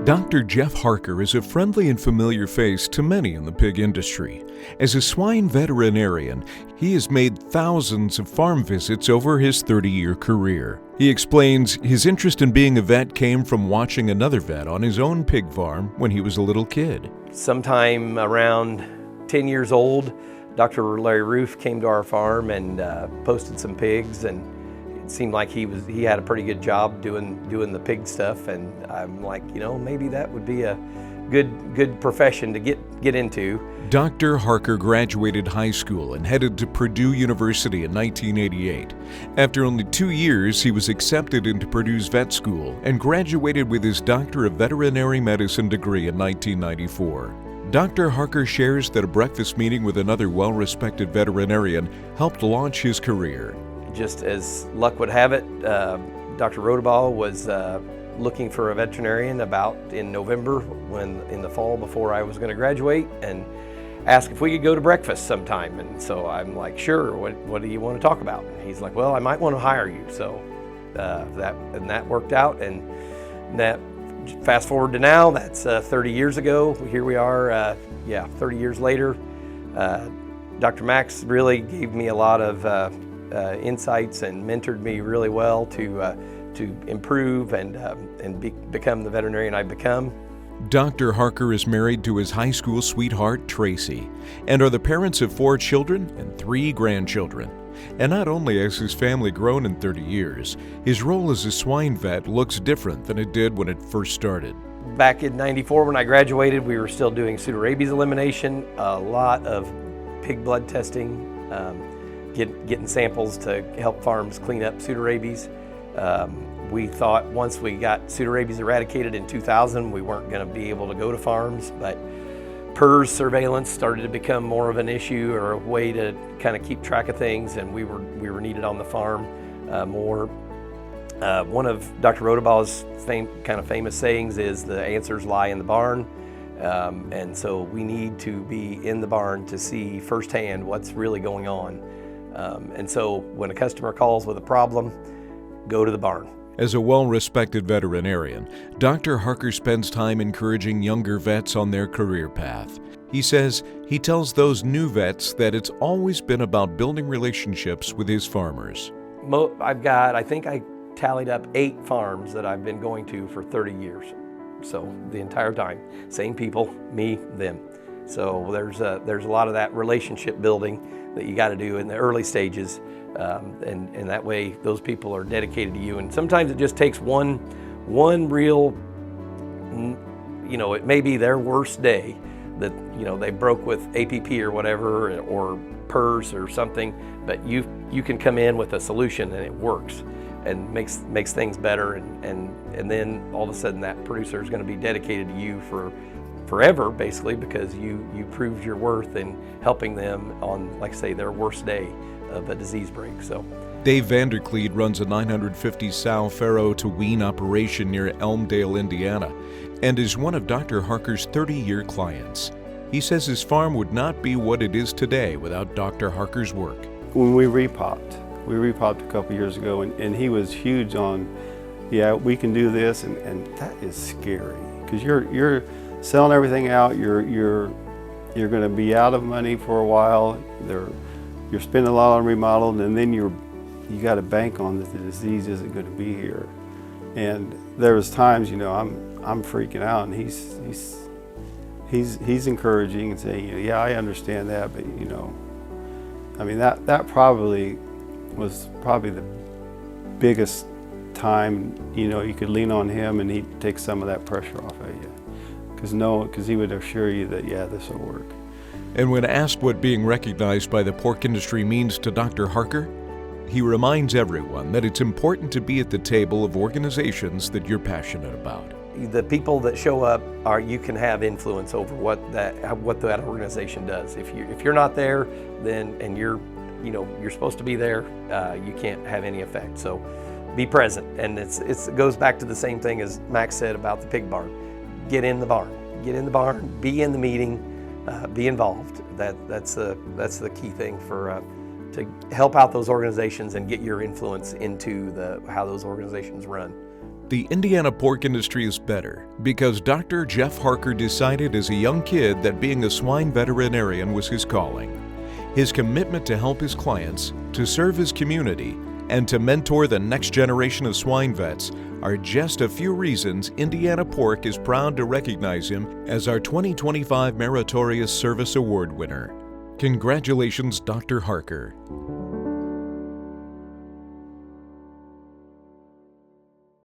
Dr. Jeff Harker is a friendly and familiar face to many in the pig industry. As a swine veterinarian, he has made thousands of farm visits over his 30-year career. He explains his interest in being a vet came from watching another vet on his own pig farm when he was a little kid. Sometime around 10 years old, Dr. Larry Roof came to our farm and posted some pigs, and it seemed like he had a pretty good job doing the pig stuff, and I'm like, maybe that would be a good profession to get into. Dr. Harker graduated high school and headed to Purdue University in 1988. After only 2 years, he was accepted into Purdue's vet school and graduated with his Doctor of Veterinary Medicine degree in 1994. Dr. Harker shares that a breakfast meeting with another well-respected veterinarian helped launch his career. Just as luck would have it, Dr. Rodabaugh was looking for a veterinarian about in November, in the fall before I was going to graduate, and asked if we could go to breakfast sometime. And so I'm like, sure, what do you want to talk about? And he's like, well, I might want to hire you. So that worked out, and that fast forward to now, that's 30 years ago. Here we are, 30 years later. Dr. Max really gave me a lot of insights and mentored me really well to improve and become the veterinarian I've become. Dr. Harker is married to his high school sweetheart, Tracy, and are the parents of 4 children and 3 grandchildren. And not only has his family grown in 30 years, his role as a swine vet looks different than it did when it first started. Back in '94 when I graduated, we were still doing pseudorabies elimination, a lot of pig blood testing, getting samples to help farms clean up pseudorabies. We thought once we got pseudorabies eradicated in 2000, we weren't going to be able to go to farms, but PRRS surveillance started to become more of an issue, or a way to kind of keep track of things, and we were needed on the farm more. One of Dr. Rodabaugh's famous sayings is, the answers lie in the barn. And so we need to be in the barn to see firsthand what's really going on. And so when a customer calls with a problem, go to the barn. As a well-respected veterinarian, Dr. Harker spends time encouraging younger vets on their career path. He says he tells those new vets that it's always been about building relationships with his farmers. I think I tallied up 8 farms that I've been going to for 30 years. So the entire time, same people, me, them. So there's a lot of that relationship building that you got to do in the early stages, and that way those people are dedicated to you. And sometimes it just takes one real, it may be their worst day that they broke with APP or whatever, or PRRS or something, but you can come in with a solution and it works and makes things better, and then all of a sudden that producer is going to be dedicated to you for forever, basically, because you proved your worth in helping them on, like I say, their worst day of a disease break. So Dave Vanderkleed runs a 950 sow farrow to wean operation near Elmdale, Indiana, and is one of Dr. Harker's 30-year clients. He says his farm would not be what it is today without Dr. Harker's work. When we repopped a couple years ago, and he was huge on, we can do this, and that is scary, because you're selling everything out, you're going to be out of money for a while, you're spending a lot on remodeling, and then you got to bank on that the disease isn't going to be here. And there was times, I'm freaking out, and he's encouraging and saying, yeah, I understand that, but that probably was the biggest time, you could lean on him and he'd take some of that pressure off of you. Because he would assure you that, this will work. And when asked what being recognized by the pork industry means to Dr. Harker, he reminds everyone that it's important to be at the table of organizations that you're passionate about. The people that show up you can have influence over what that organization does. If you're not there, then and you're supposed to be there, you can't have any effect. So be present, and it goes back to the same thing as Max said about the pig barn. Get in the barn, be in the meeting, be involved. That's the key thing to help out those organizations and get your influence into how those organizations run. The Indiana pork industry is better because Dr. Jeff Harker decided as a young kid that being a swine veterinarian was his calling. His commitment to help his clients, to serve his community, and to mentor the next generation of swine vets are just a few reasons Indiana Pork is proud to recognize him as our 2025 Meritorious Service Award winner. Congratulations, Dr. Harker.